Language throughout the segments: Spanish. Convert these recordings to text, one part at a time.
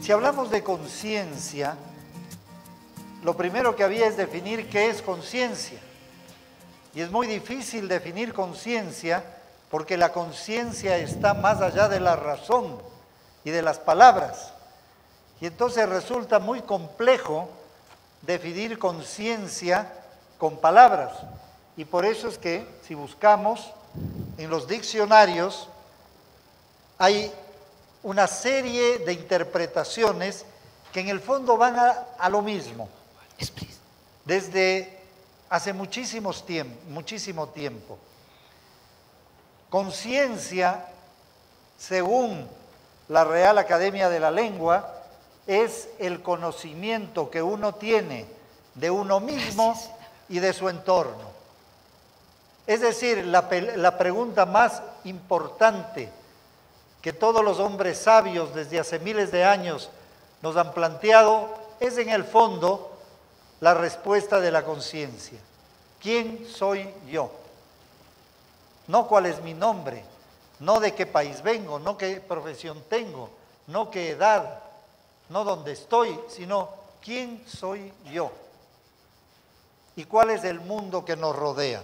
Si hablamos de conciencia, lo primero que había es definir qué es conciencia. Y es muy difícil definir conciencia porque la conciencia está más allá de la razón y de las palabras. Y entonces resulta muy complejo definir conciencia con palabras. Y por eso es que si buscamos en los diccionarios hay una serie de interpretaciones que en el fondo van a lo mismo. Desde hace muchísimo tiempo. Conciencia, según la Real Academia de la Lengua, es el conocimiento que uno tiene de uno mismo y de su entorno. Es decir, la pregunta más importante que todos los hombres sabios desde hace miles de años nos han planteado es en el fondo la respuesta de la conciencia. ¿Quién soy yo? No cuál es mi nombre, no de qué país vengo, no qué profesión tengo, no qué edad, no dónde estoy, sino quién soy yo y cuál es el mundo que nos rodea.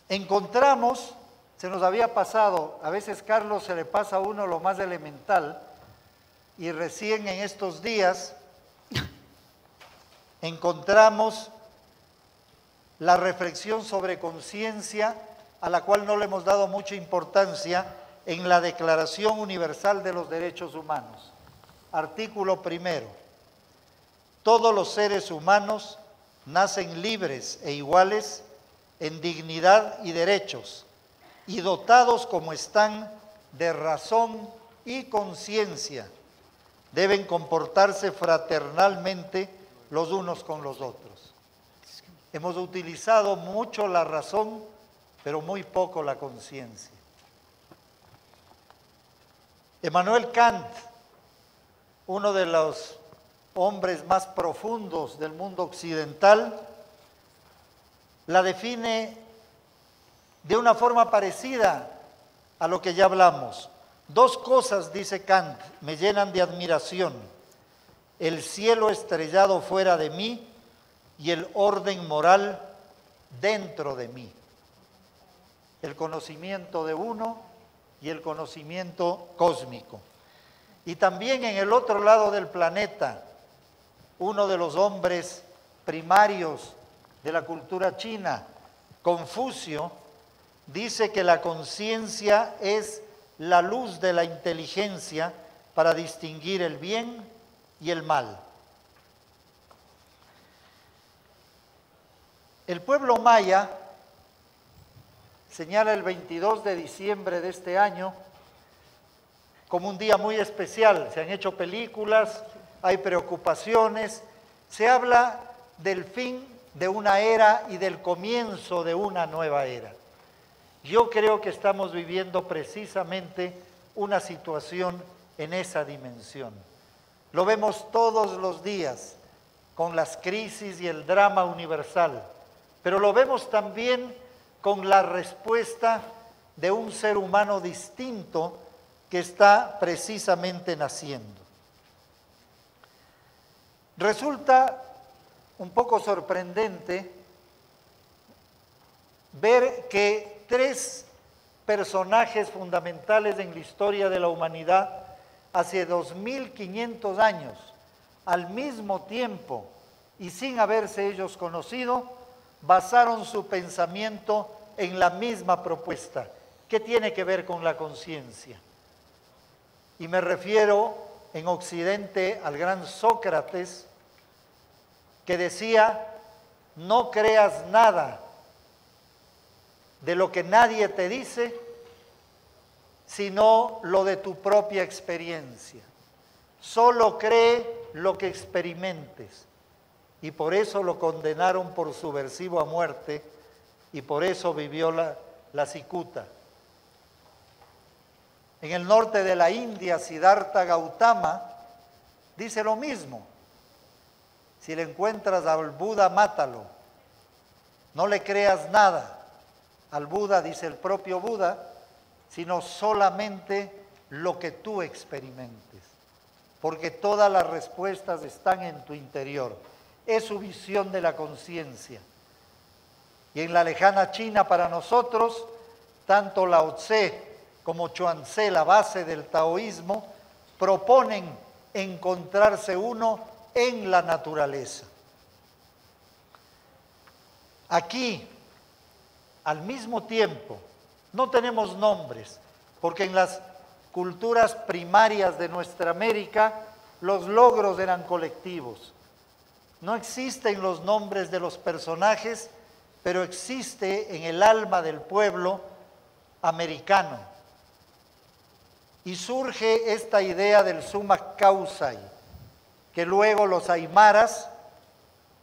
Encontramos, se nos había pasado, a veces Carlos se le pasa a uno lo más elemental, y recién en estos días encontramos la reflexión sobre conciencia, a la cual no le hemos dado mucha importancia, en la Declaración Universal de los Derechos Humanos. Artículo primero. Todos los seres humanos nacen libres e iguales en dignidad y derechos, y dotados como están de razón y conciencia, deben comportarse fraternalmente los unos con los otros. Hemos utilizado mucho la razón, pero muy poco la conciencia. Immanuel Kant, uno de los hombres más profundos del mundo occidental, la define de una forma parecida a lo que ya hablamos. Dos cosas, dice Kant, me llenan de admiración: el cielo estrellado fuera de mí y el orden moral dentro de mí. El conocimiento de uno y el conocimiento cósmico. Y también en el otro lado del planeta, uno de los hombres primarios de la cultura china, Confucio, dice que la conciencia es la luz de la inteligencia para distinguir el bien y el mal. El pueblo maya señala el 22 de diciembre de este año como un día muy especial. Se han hecho películas, hay preocupaciones, se habla del fin de una era y del comienzo de una nueva era. Yo creo que estamos viviendo precisamente una situación en esa dimensión. Lo vemos todos los días con las crisis y el drama universal, pero lo vemos también con la respuesta de un ser humano distinto que está precisamente naciendo. Resulta un poco sorprendente ver que tres personajes fundamentales en la historia de la humanidad hace 2500 años, al mismo tiempo y sin haberse ellos conocido, basaron su pensamiento en la misma propuesta. ¿Qué tiene que ver con la conciencia? Y me refiero en Occidente al gran Sócrates, que decía: no creas nada de lo que nadie te dice, sino lo de tu propia experiencia. Solo cree lo que experimentes. Y por eso lo condenaron por subversivo a muerte, y por eso vivió la cicuta. En el norte de la India, Siddhartha Gautama dice lo mismo: si le encuentras al Buda, mátalo, no le creas nada. Al Buda, dice el propio Buda, sino solamente lo que tú experimentes, porque todas las respuestas están en tu interior. Es su visión de la conciencia. Y en la lejana China para nosotros, tanto Lao Tse como Chuang Tse, la base del taoísmo, proponen encontrarse uno en la naturaleza. Aquí, al mismo tiempo, no tenemos nombres, porque en las culturas primarias de nuestra América, los logros eran colectivos. No existen los nombres de los personajes, pero existe en el alma del pueblo americano. Y surge esta idea del summa causai, que luego los aymaras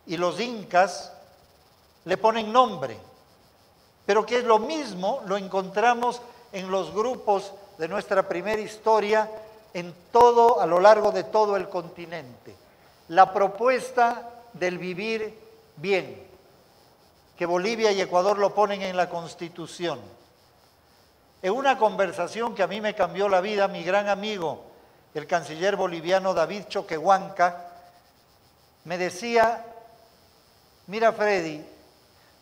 y los incas le ponen nombre, pero que es lo mismo, lo encontramos en los grupos de nuestra primera historia, a lo largo de todo el continente. La propuesta del vivir bien, que Bolivia y Ecuador lo ponen en la Constitución. En una conversación que a mí me cambió la vida, mi gran amigo, el canciller boliviano David Choquehuanca, me decía: mira, Freddy,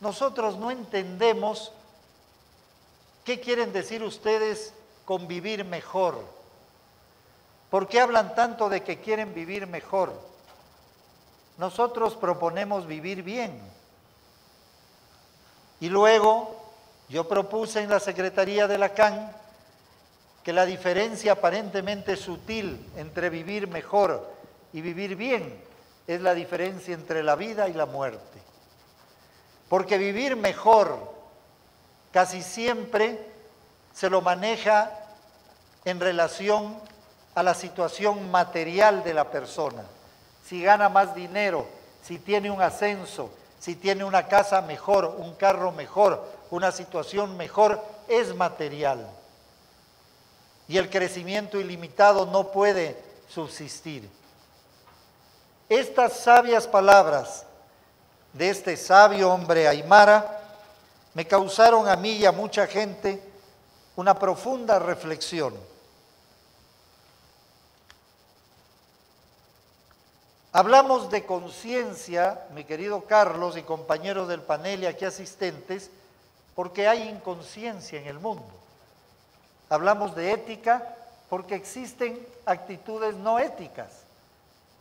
nosotros no entendemos qué quieren decir ustedes con vivir mejor. ¿Por qué hablan tanto de que quieren vivir mejor? Nosotros proponemos vivir bien. Y luego yo propuse en la Secretaría de la CAN que la diferencia aparentemente sutil entre vivir mejor y vivir bien es la diferencia entre la vida y la muerte. Porque vivir mejor casi siempre se lo maneja en relación a la situación material de la persona. Si gana más dinero, si tiene un ascenso, si tiene una casa mejor, un carro mejor, una situación mejor, es material. Y el crecimiento ilimitado no puede subsistir. Estas sabias palabras de este sabio hombre aymara me causaron a mí y a mucha gente una profunda reflexión. Hablamos de conciencia, mi querido Carlos y compañeros del panel y aquí asistentes, porque hay inconsciencia en el mundo. Hablamos de ética porque existen actitudes no éticas.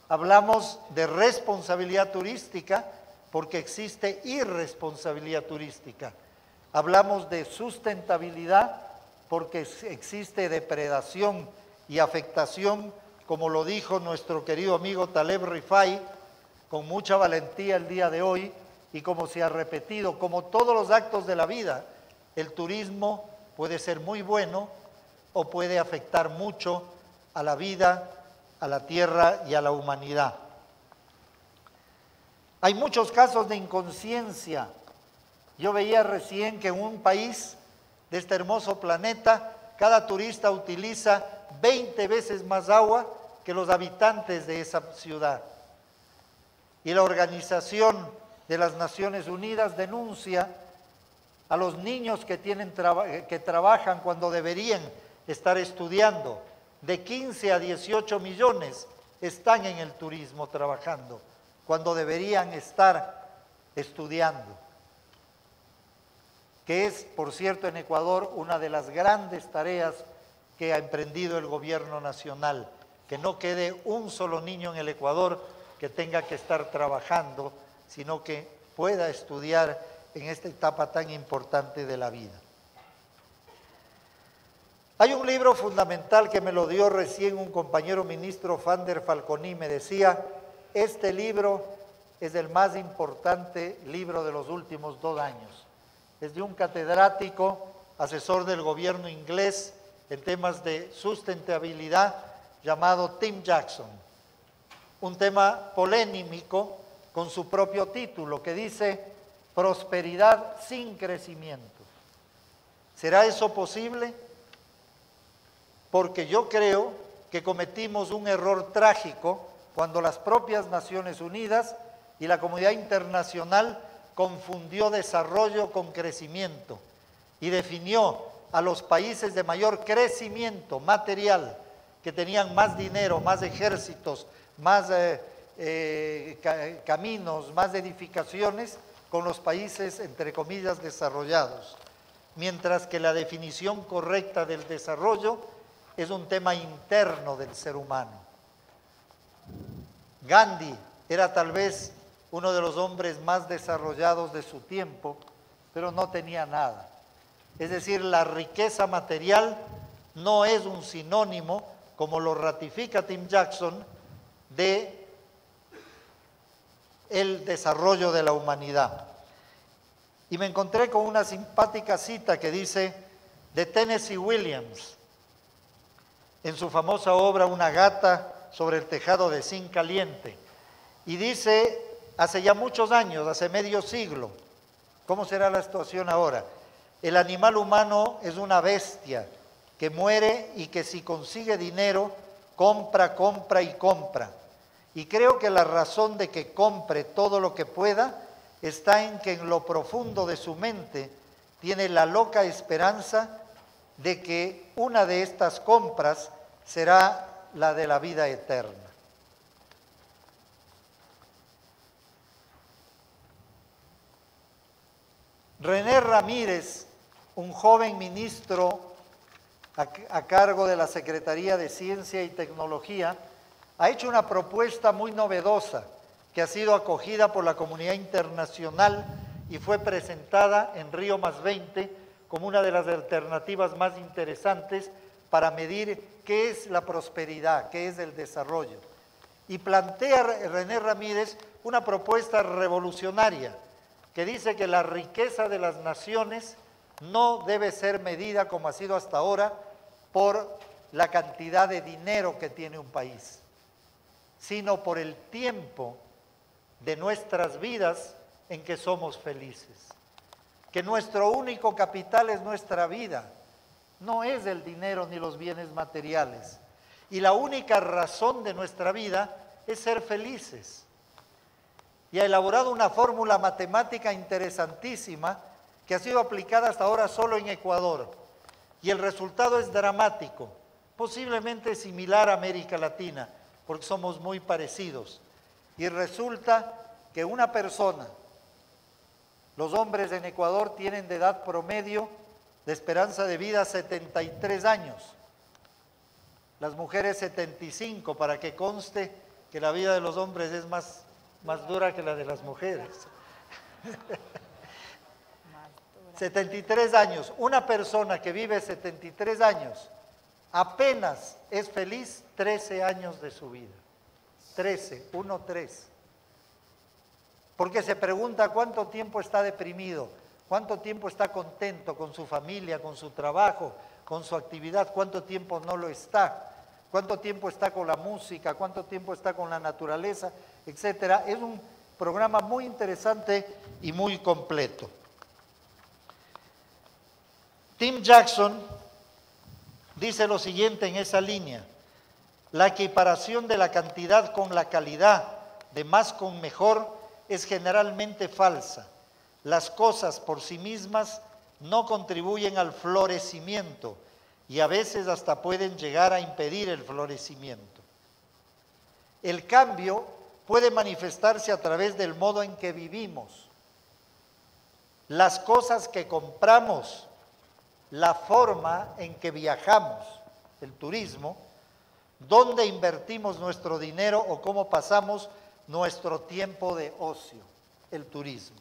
Hablamos de responsabilidad turística porque existe irresponsabilidad turística. Hablamos de sustentabilidad porque existe depredación y afectación, como lo dijo nuestro querido amigo Taleb Rifai, con mucha valentía el día de hoy, y como se ha repetido, como todos los actos de la vida, el turismo puede ser muy bueno o puede afectar mucho a la vida, a la tierra y a la humanidad. Hay muchos casos de inconsciencia. Yo veía recién que en un país de este hermoso planeta, cada turista utiliza 20 veces más agua que los habitantes de esa ciudad. Y la Organización de las Naciones Unidas denuncia a los niños que trabajan cuando deberían estar estudiando. De 15 a 18 millones están en el turismo trabajando, cuando deberían estar estudiando. Que es, por cierto, en Ecuador una de las grandes tareas que ha emprendido el gobierno nacional, que no quede un solo niño en el Ecuador que tenga que estar trabajando, sino que pueda estudiar en esta etapa tan importante de la vida. Hay un libro fundamental que me lo dio recién un compañero ministro, Fander Falconi, me decía: este libro es el más importante libro de los últimos 2 años. Es de un catedrático, asesor del gobierno inglés en temas de sustentabilidad, llamado Tim Jackson. Un tema polémico con su propio título, que dice prosperidad sin crecimiento. ¿Será eso posible? Porque yo creo que cometimos un error trágico cuando las propias Naciones Unidas y la comunidad internacional confundió desarrollo con crecimiento y definió a los países de mayor crecimiento material, que tenían más dinero, más ejércitos, más caminos, más edificaciones, con los países, entre comillas, desarrollados. Mientras que la definición correcta del desarrollo es un tema interno del ser humano. Gandhi era tal vez uno de los hombres más desarrollados de su tiempo, pero no tenía nada. Es decir, la riqueza material no es un sinónimo, como lo ratifica Tim Jackson, de el desarrollo de la humanidad. Y me encontré con una simpática cita que dice de Tennessee Williams, en su famosa obra Una gata sobre el tejado de zinc caliente. Y dice, hace ya muchos años, hace medio siglo, ¿cómo será la situación ahora? El animal humano es una bestia que muere y que si consigue dinero, compra, compra y compra. Y creo que la razón de que compre todo lo que pueda está en que en lo profundo de su mente tiene la loca esperanza de que una de estas compras será la de la vida eterna. René Ramírez, un joven ministro a cargo de la Secretaría de Ciencia y Tecnología, ha hecho una propuesta muy novedosa que ha sido acogida por la comunidad internacional y fue presentada en Río +20 como una de las alternativas más interesantes para medir qué es la prosperidad, qué es el desarrollo. Y plantea René Ramírez una propuesta revolucionaria que dice que la riqueza de las naciones no debe ser medida como ha sido hasta ahora por la cantidad de dinero que tiene un país, sino por el tiempo de nuestras vidas en que somos felices. Que nuestro único capital es nuestra vida, no es el dinero ni los bienes materiales. Y la única razón de nuestra vida es ser felices. Y ha elaborado una fórmula matemática interesantísima que ha sido aplicada hasta ahora solo en Ecuador. Y el resultado es dramático, posiblemente similar a América Latina, porque somos muy parecidos. Y resulta que una persona, los hombres en Ecuador tienen de edad promedio de esperanza de vida 73 años, las mujeres 75, para que conste que la vida de los hombres es más dura que la de las mujeres. 73 años, una persona que vive 73 años apenas es feliz 13 años de su vida. 13, 1, 3. Porque se pregunta cuánto tiempo está deprimido, cuánto tiempo está contento con su familia, con su trabajo, con su actividad, cuánto tiempo no lo está, cuánto tiempo está con la música, cuánto tiempo está con la naturaleza, etcétera. Es un programa muy interesante y muy completo. Tim Jackson dice lo siguiente en esa línea: la equiparación de la cantidad con la calidad, de más con mejor, es generalmente falsa. Las cosas por sí mismas no contribuyen al florecimiento y a veces hasta pueden llegar a impedir el florecimiento. El cambio puede manifestarse a través del modo en que vivimos. Las cosas que compramos, la forma en que viajamos, el turismo, dónde invertimos nuestro dinero o cómo pasamos nuestro tiempo de ocio, el turismo.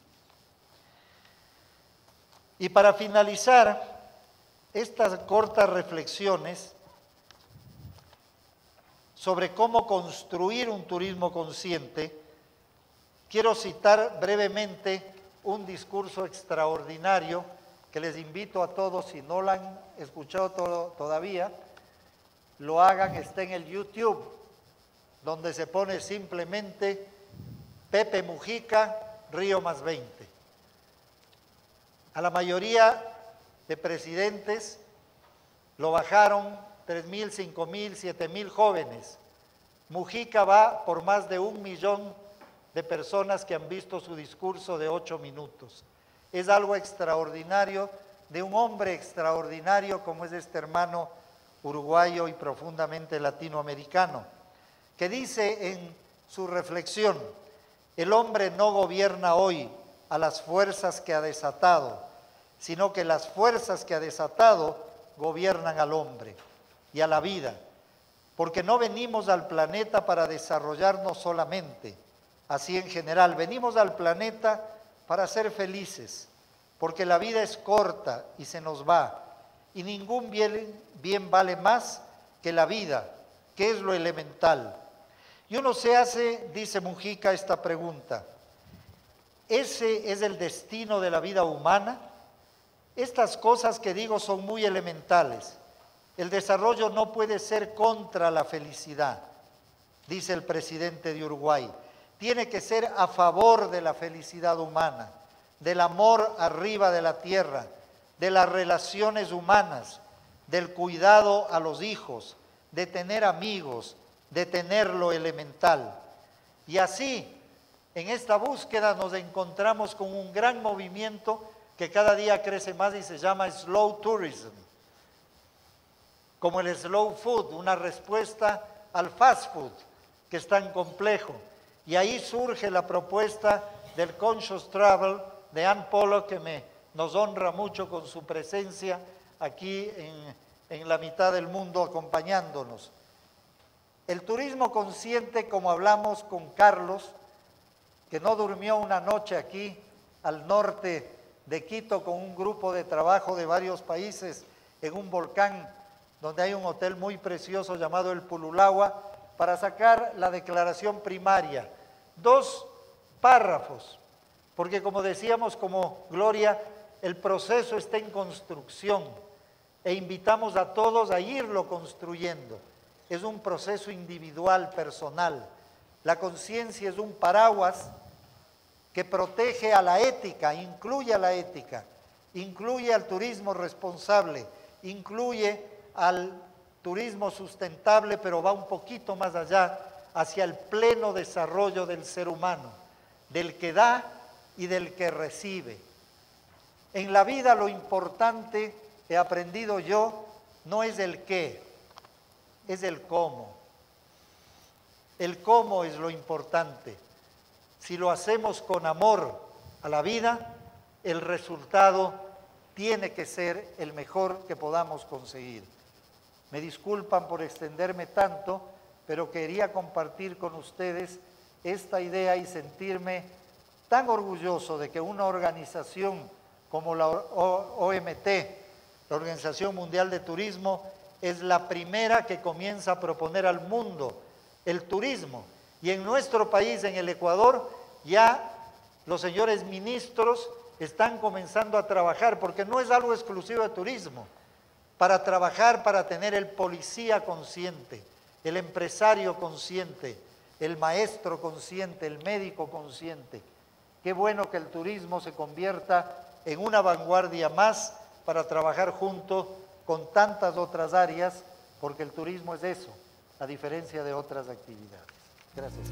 Y para finalizar estas cortas reflexiones sobre cómo construir un turismo consciente, quiero citar brevemente un discurso extraordinario que les invito a todos, si no lo han escuchado todavía, lo hagan, está en el YouTube, donde se pone simplemente Pepe Mujica, Río +20. A la mayoría de presidentes lo bajaron 3,000, 5,000, 7,000 jóvenes. Mujica va por más de 1 millón de personas que han visto su discurso de 8 minutos. Es algo extraordinario de un hombre extraordinario como es este hermano uruguayo y profundamente latinoamericano, que dice en su reflexión: el hombre no gobierna hoy a las fuerzas que ha desatado, sino que las fuerzas que ha desatado gobiernan al hombre y a la vida, porque no venimos al planeta para desarrollarnos solamente, así en general, venimos al planeta para ser felices, porque la vida es corta y se nos va, y ningún bien vale más que la vida, que es lo elemental. Y uno se hace, dice Mujica, esta pregunta: ¿ese es el destino de la vida humana? Estas cosas que digo son muy elementales. El desarrollo no puede ser contra la felicidad, dice el presidente de Uruguay. Tiene que ser a favor de la felicidad humana, del amor arriba de la tierra, de las relaciones humanas, del cuidado a los hijos, de tener amigos, de tener lo elemental. Y así, en esta búsqueda nos encontramos con un gran movimiento que cada día crece más y se llama Slow Tourism, como el slow food, una respuesta al fast food, que es tan complejo. Y ahí surge la propuesta del Conscious Travel de Ann Pollock, que nos honra mucho con su presencia aquí en la mitad del mundo acompañándonos. El turismo consciente, como hablamos con Carlos, que no durmió una noche aquí al norte de Quito con un grupo de trabajo de varios países en un volcán donde hay un hotel muy precioso llamado el Pululagua, para sacar la declaración primaria. 2 párrafos, porque como decíamos, como Gloria, el proceso está en construcción e invitamos a todos a irlo construyendo. Es un proceso individual, personal. La conciencia es un paraguas que protege a la ética, incluye a la ética, incluye al turismo responsable, incluye al turismo sustentable, pero va un poquito más allá, hacia el pleno desarrollo del ser humano, del que da y del que recibe. En la vida lo importante, he aprendido yo, no es el qué, es el cómo. El cómo es lo importante. Si lo hacemos con amor a la vida, el resultado tiene que ser el mejor que podamos conseguir. Me disculpan por extenderme tanto, pero quería compartir con ustedes esta idea y sentirme tan orgulloso de que una organización como la OMT, la Organización Mundial de Turismo, es la primera que comienza a proponer al mundo el turismo. Y en nuestro país, en el Ecuador, ya los señores ministros están comenzando a trabajar, porque no es algo exclusivo de turismo, para trabajar, para tener el policía consciente, el empresario consciente, el maestro consciente, el médico consciente. Qué bueno que el turismo se convierta en una vanguardia más para trabajar junto con tantas otras áreas, porque el turismo es eso, a diferencia de otras actividades. Gracias.